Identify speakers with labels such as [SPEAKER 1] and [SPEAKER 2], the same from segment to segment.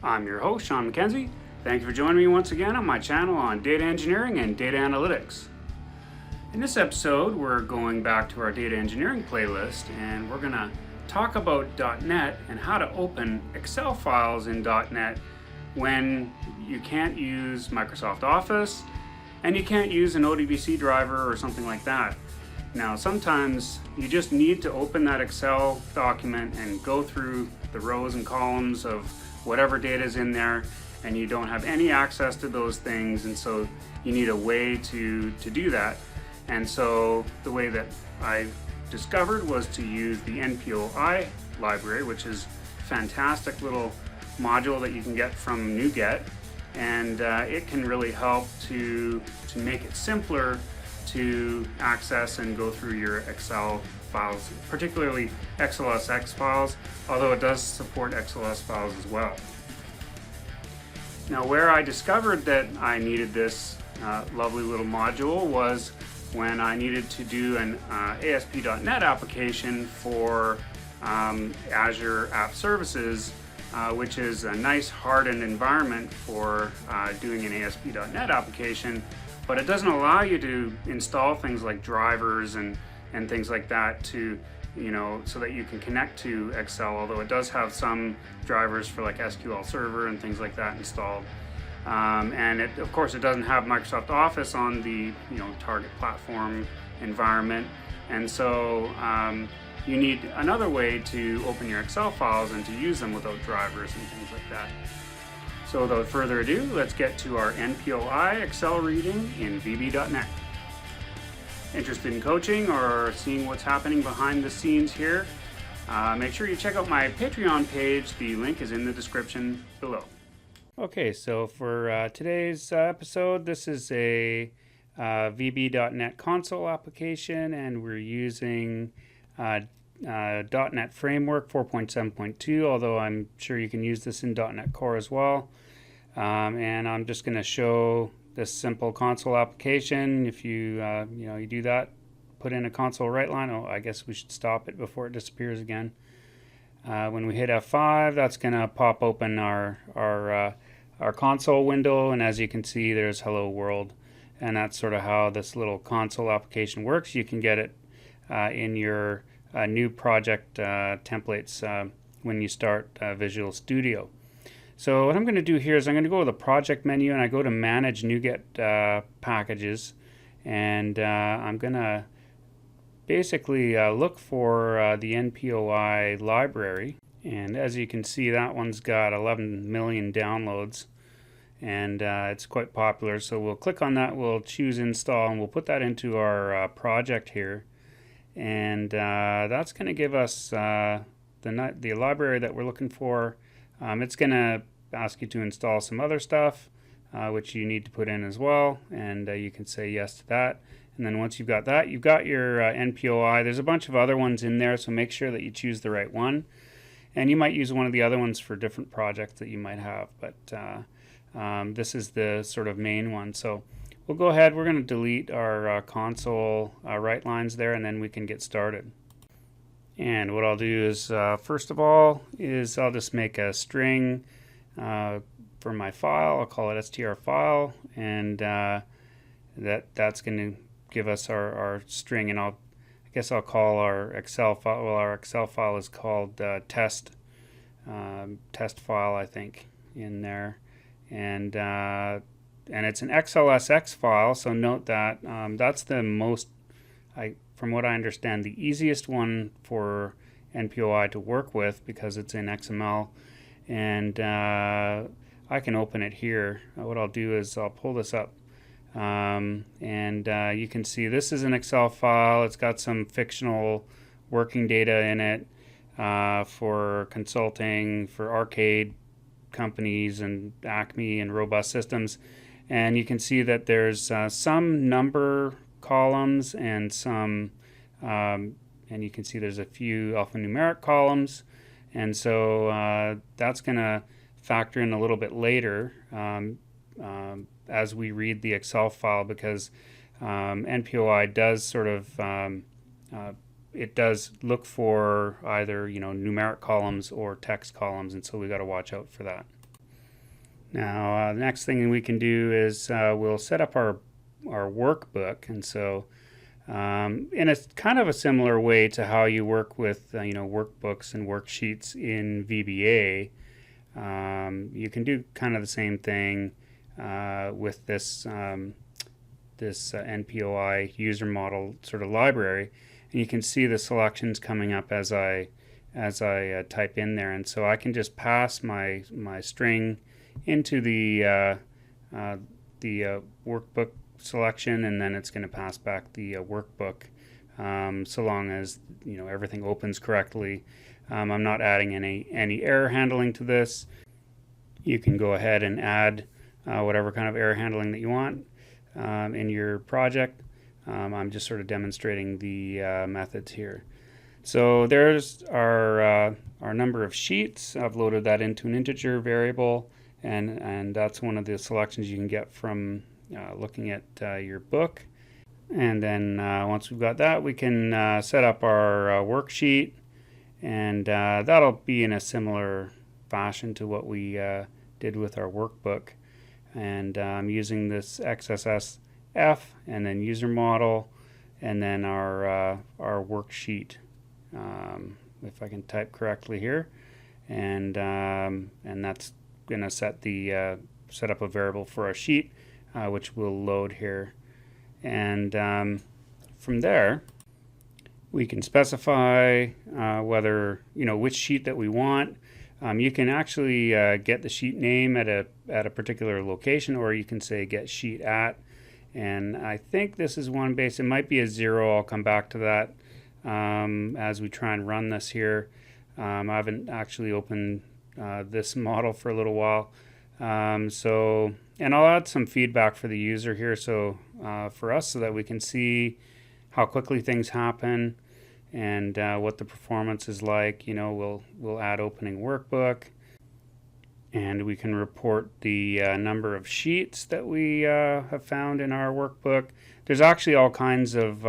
[SPEAKER 1] I'm your host, Sean MacKenzie. Thank you for joining me once again on my channel on data engineering and data analytics. In this episode, we're going back to our data engineering playlist, and we're going to talk about .NET and how to open Excel files in .NET when you can't use Microsoft Office and you can't use an ODBC driver or something like that. Now, sometimes you just need to open that Excel document and go through the rows and columns of whatever data is in there, and you don't have any access to those things, and so you need a way to do that. And so the way that I discovered was to use the NPOI library, which is a fantastic little module that you can get from NuGet, and it can really help to make it simpler to access and go through your Excel files, particularly XLSX files, although it does support XLS files as well. Now, where I discovered that I needed this lovely little module was when I needed to do an ASP.NET application for Azure App Services, which is a nice hardened environment for doing an ASP.NET application, but it doesn't allow you to install things like drivers and things like that to, so that you can connect to Excel, although it does have some drivers for like SQL Server and things like that installed. And of course, it doesn't have Microsoft Office on the target platform environment, and so you need another way to open your Excel files and to use them without drivers and things like that. So without further ado, let's get to our NPOI Excel reading in VB.NET. Interested in coaching or seeing what's happening behind the scenes here? Make sure you check out my Patreon page. The link is in the description below. Okay, so for today's episode, this is a VB.NET console application, and we're using .NET Framework 4.7.2, although I'm sure you can use this in .NET Core as well. And I'm just going to show this simple console application. If you you do that, put in a console write line. Oh, I guess we should stop it before it disappears again. When we hit F5, that's going to pop open our console window, and as you can see, there's Hello World, and that's sort of how this little console application works. You can get it in your new project templates when you start Visual Studio. So what I'm going to do here is I'm going to go to the project menu, and I go to manage NuGet packages, and I'm going to basically look for the NPOI library, and as you can see, that one's got 11 million downloads, and it's quite popular. So we'll click on that, we'll choose install, and we'll put that into our project here, and that's going to give us the library that we're looking for. It's going to ask you to install some other stuff, which you need to put in as well, and you can say yes to that. And then once you've got that, you've got your NPOI. There's a bunch of other ones in there, so make sure that you choose the right one. And you might use one of the other ones for different projects that you might have, but this is the sort of main one. So we'll go ahead, we're going to delete our console write lines there, and then we can get started. And what I'll do is, first of all, I'll just make a string for my file. I'll call it str file, and that's going to give us our string. And I guess I'll call our Excel file. Well, our Excel file is called test file, I think, in there, and it's an XLSX file. So note that that's the most, from what I understand, the easiest one for NPOI to work with because it's in XML, and I can open it here. What I'll do is I'll pull this up, and you can see this is an Excel file. It's got some fictional working data in it for consulting, for arcade companies and Acme and Robust Systems, and you can see that there's some number columns and some and you can see there's a few alphanumeric columns, and so that's going to factor in a little bit later as we read the Excel file, because NPOI does sort of it does look for either numeric columns or text columns, and so we got to watch out for that. Now, the next thing we can do is we'll set up our workbook, and so in a kind of a similar way to how you work with workbooks and worksheets in VBA, you can do kind of the same thing with this NPOI user model sort of library, and you can see the selections coming up as I type in there, and so I can just pass my string into the workbook selection, and then it's going to pass back the workbook, so long as everything opens correctly. I'm not adding any error handling to this. You can go ahead and add whatever kind of error handling that you want in your project. I'm just sort of demonstrating the methods here. So there's our number of sheets. I've loaded that into an integer variable, and that's one of the selections you can get from looking at your book. And then once we've got that, we can set up our worksheet, and that'll be in a similar fashion to what we did with our workbook. And I'm using this XSSF and then user model, and then our worksheet, if I can type correctly here, and that's going to set up a variable for our sheet, which we'll load here. And from there, we can specify whether which sheet that we want. You can actually get the sheet name at a particular location, or you can say get sheet at. And I think this is one base. It might be a 0. I'll come back to that as we try and run this here. I haven't actually opened this model for a little while. And I'll add some feedback for the user here, so for us, so that we can see how quickly things happen and what the performance is like. We'll add opening workbook, and we can report the number of sheets that we have found in our workbook. There's actually all kinds of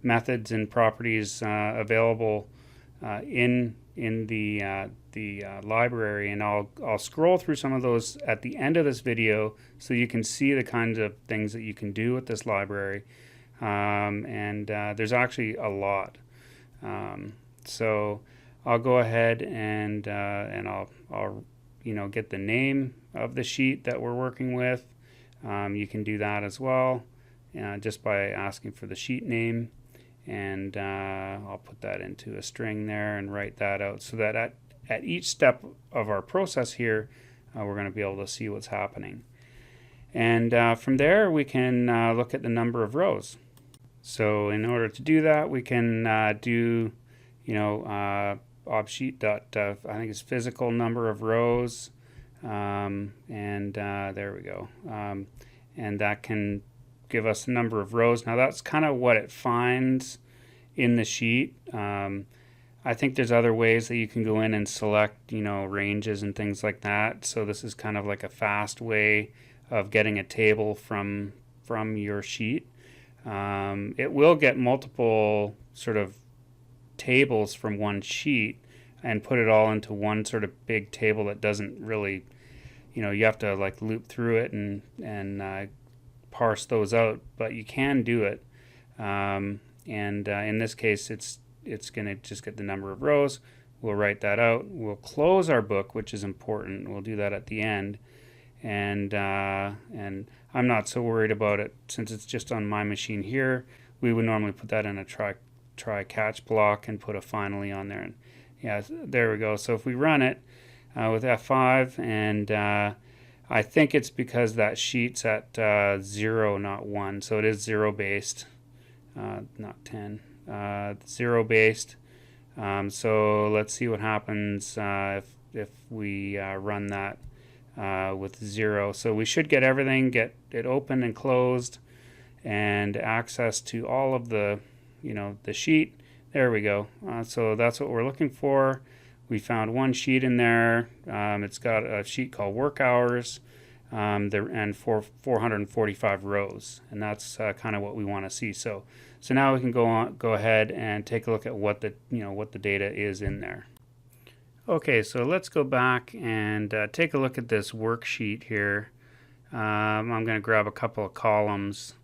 [SPEAKER 1] methods and properties available in the library, and I'll scroll through some of those at the end of this video so you can see the kinds of things that you can do with this library. And there's actually a lot. So I'll go ahead and I'll get the name of the sheet that we're working with. You can do that as well, just by asking for the sheet name. And I'll put that into a string there and write that out, so that at each step of our process here, we're going to be able to see what's happening. And from there, we can look at the number of rows. So in order to do that, we can do, obsheet dot, I think it's physical number of rows, and there we go. And that can give us the number of rows. Now that's kind of what it finds in the sheet. I think there's other ways that you can go in and select, ranges and things like that. So this is kind of like a fast way of getting a table from your sheet. It will get multiple sort of tables from one sheet and put it all into one sort of big table that doesn't really, you have to like loop through it and parse those out, but you can do it. And in this case, it's going to just get the number of rows. We'll write that out. We'll close our book, which is important. We'll do that at the end. And I'm not so worried about it since it's just on my machine here. We would normally put that in a try catch block and put a finally on there. And yeah, there we go. So if we run it with F5, and I think it's because that sheet's at 0, not 1. So it is 0 based, not 10. 0 based. So let's see what happens if we run that with 0. So we should get everything, get it open and closed, and access to all of the the sheet. There we go. So that's what we're looking for. We found one sheet in there. It's got a sheet called work hours, and for 445 rows, and that's kind of what we want to see. So now we can go ahead and take a look at what the what the data is in there. Okay, so let's go back and take a look at this worksheet here. I'm going to grab a couple of columns.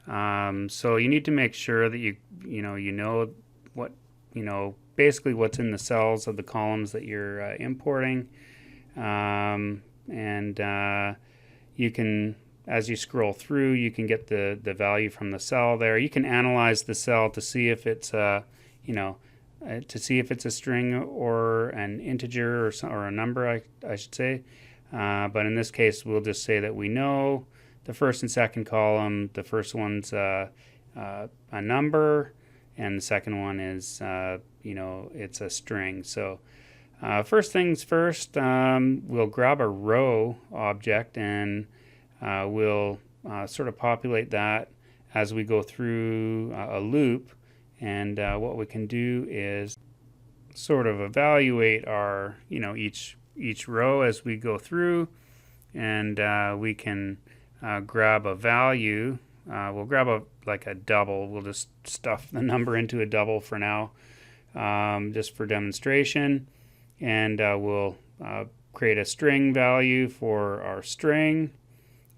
[SPEAKER 1] So you need to make sure that you know what, basically what's in the cells of the columns that you're importing. You can, as you scroll through, you can get the value from the cell there. You can analyze the cell to see if it's to see if it's a string or an integer or a number, I should say. But in this case, we'll just say that we know the first and second column. The first one's a number, and the second one is it's a string. So first things first, we'll grab a row object and we'll sort of populate that as we go through a loop. And what we can do is sort of evaluate our each row as we go through, and we can grab a value. We'll grab a double. We'll just stuff the number into a double for now, just for demonstration, and we'll create a string value for our string,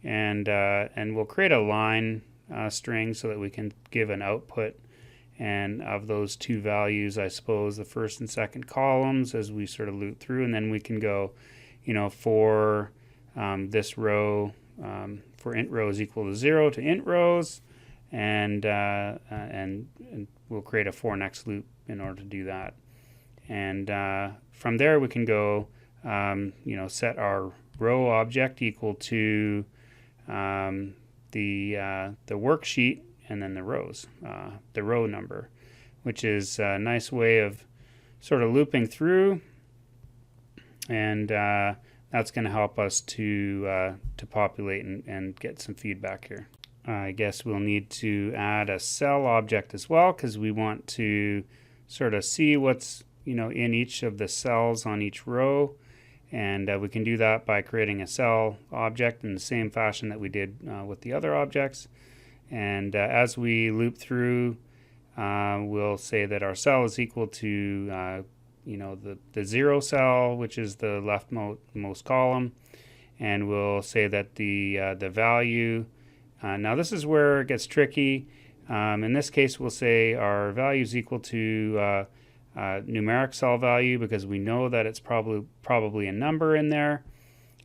[SPEAKER 1] and we'll create a line string so that we can give an output. And of those two values, I suppose the first and second columns as we sort of loop through, and then we can go, for this row, for int rows equal to 0 to int rows, and we'll create a for next loop in order to do that. And from there we can go, set our row object equal to the worksheet, and then the rows, the row number, which is a nice way of sort of looping through, and that's going to help us to populate and get some feedback here. I guess we'll need to add a cell object as well, because we want to sort of see what's in each of the cells on each row, and we can do that by creating a cell object in the same fashion that we did with the other objects. And as we loop through, we'll say that our cell is equal to the 0 cell, which is the leftmost column, and we'll say that the value. Now this is where it gets tricky. In this case, we'll say our value is equal to numeric cell value, because we know that it's probably a number in there,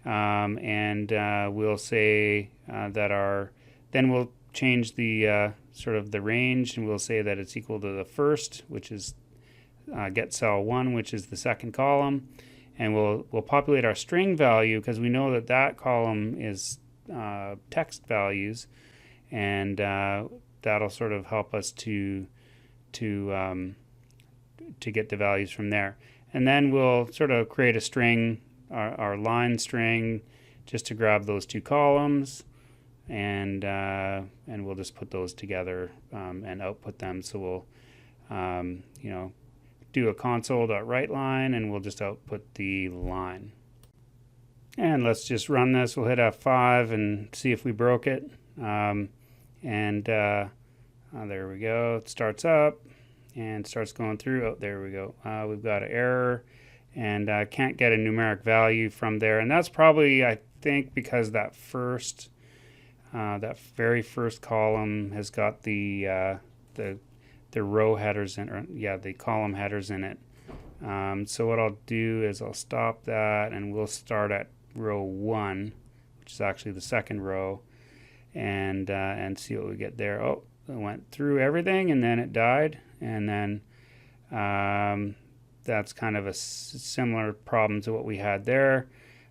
[SPEAKER 1] and we'll say that then we'll change the sort of the range, and we'll say that it's equal to the first, which is get cell 1, which is the second column, and we'll populate our string value, because we know that column is text values, and that'll sort of help us to get the values from there. And then we'll sort of create a string, our line string, just to grab those two columns, and we'll just put those together and output them. So we'll do a console.writeLine, and we'll just output the line. And let's just run this. We'll hit F5 and see if we broke it. There we go. It starts up and starts going through. Oh, there we go. We've got an error, and can't get a numeric value from there. And that's probably, I think, because that very first column has got the row headers the column headers in it. So what I'll do is I'll stop that, and we'll start at row 1, which is actually the second row, and see what we get there. Oh, it went through everything, and then it died, and then that's kind of a similar problem to what we had there.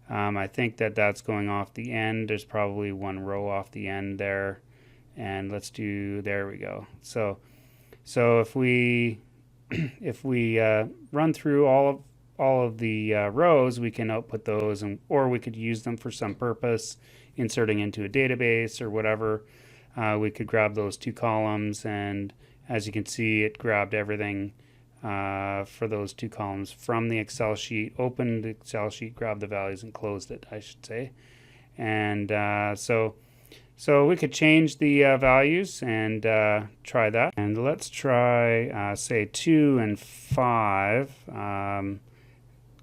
[SPEAKER 1] I think that's going off the end. There's probably one row off the end there, and there we go. So if we run through all of the rows, we can output those, or we could use them for some purpose, inserting into a database or whatever. We could grab those two columns, and as you can see, it grabbed everything for those two columns from the Excel sheet, opened the Excel sheet, grabbed the values, and closed it, I should say. And so we could change the values and try that. And let's try, say, 2 and 5.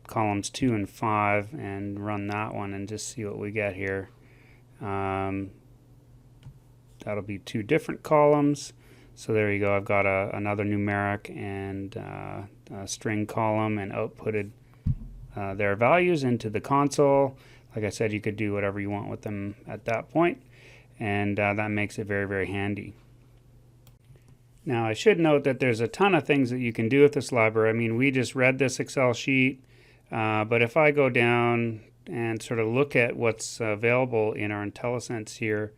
[SPEAKER 1] columns 2 and 5 and run that one and just see what we get here. That'll be 2 different columns. So there you go. I've got another numeric and a string column, and outputted their values into the console. Like I said, you could do whatever you want with them at that point, and that makes it very, very handy. Now I should note that there's a ton of things that you can do with this library. I mean, we just read this Excel sheet, but if I go down and sort of look at what's available in our IntelliSense here,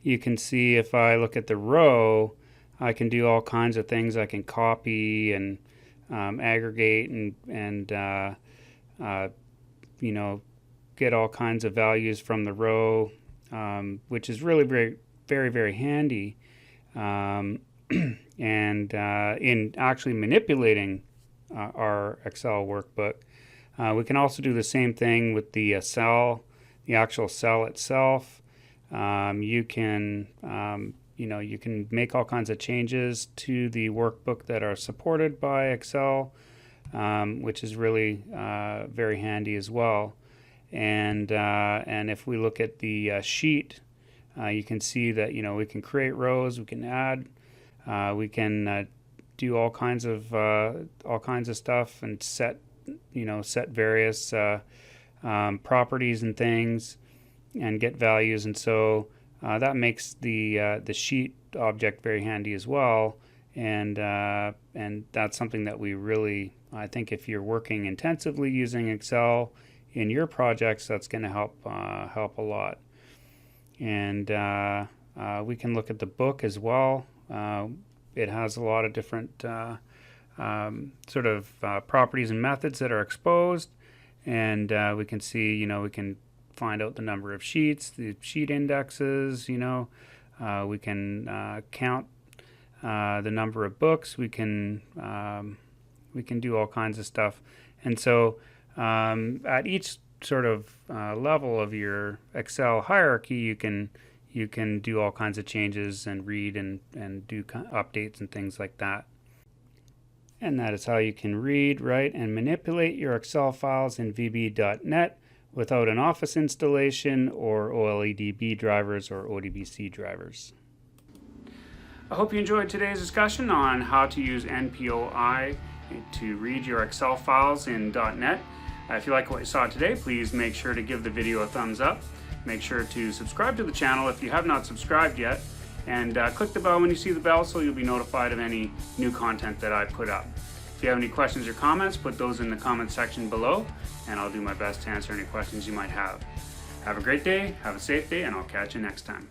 [SPEAKER 1] you can see if I look at the row, I can do all kinds of things. I can copy and aggregate and you know, get all kinds of values from the row, which is really very, very, very handy. And in actually manipulating our Excel workbook, we can also do the same thing with the cell, the actual cell itself. You can you know, you can make all kinds of changes to the workbook that are supported by Excel, which is really very handy as well. And if we look at the sheet, you can see that, you know, we can create rows, we can add, we can do all kinds of stuff and set, you know, set various properties and things and get values. And so that makes the sheet object very handy as well. And that's something that we really, I think, if you're working intensively using Excel in your projects, that's going to help a lot. And we can look at the book as well. It has a lot of different sort of properties and methods that are exposed, and we can see, you know, we can find out the number of sheets, the sheet indexes, you know, we can count the number of books, we can do all kinds of stuff. And so at each sort of level of your Excel hierarchy, you can do all kinds of changes and read and do updates and things like that. And that is how you can read, write, and manipulate your Excel files in VB.NET without an Office installation or OLEDB drivers or ODBC drivers. I hope you enjoyed today's discussion on how to use NPOI to read your Excel files in .NET. If you like what you saw today, please make sure to give the video a thumbs up. Make sure to subscribe to the channel if you have not subscribed yet, and click the bell when you see the bell so you'll be notified of any new content that I put up. If you have any questions or comments, put those in the comment section below, and I'll do my best to answer any questions you might have. Have a great day, have a safe day, and I'll catch you next time.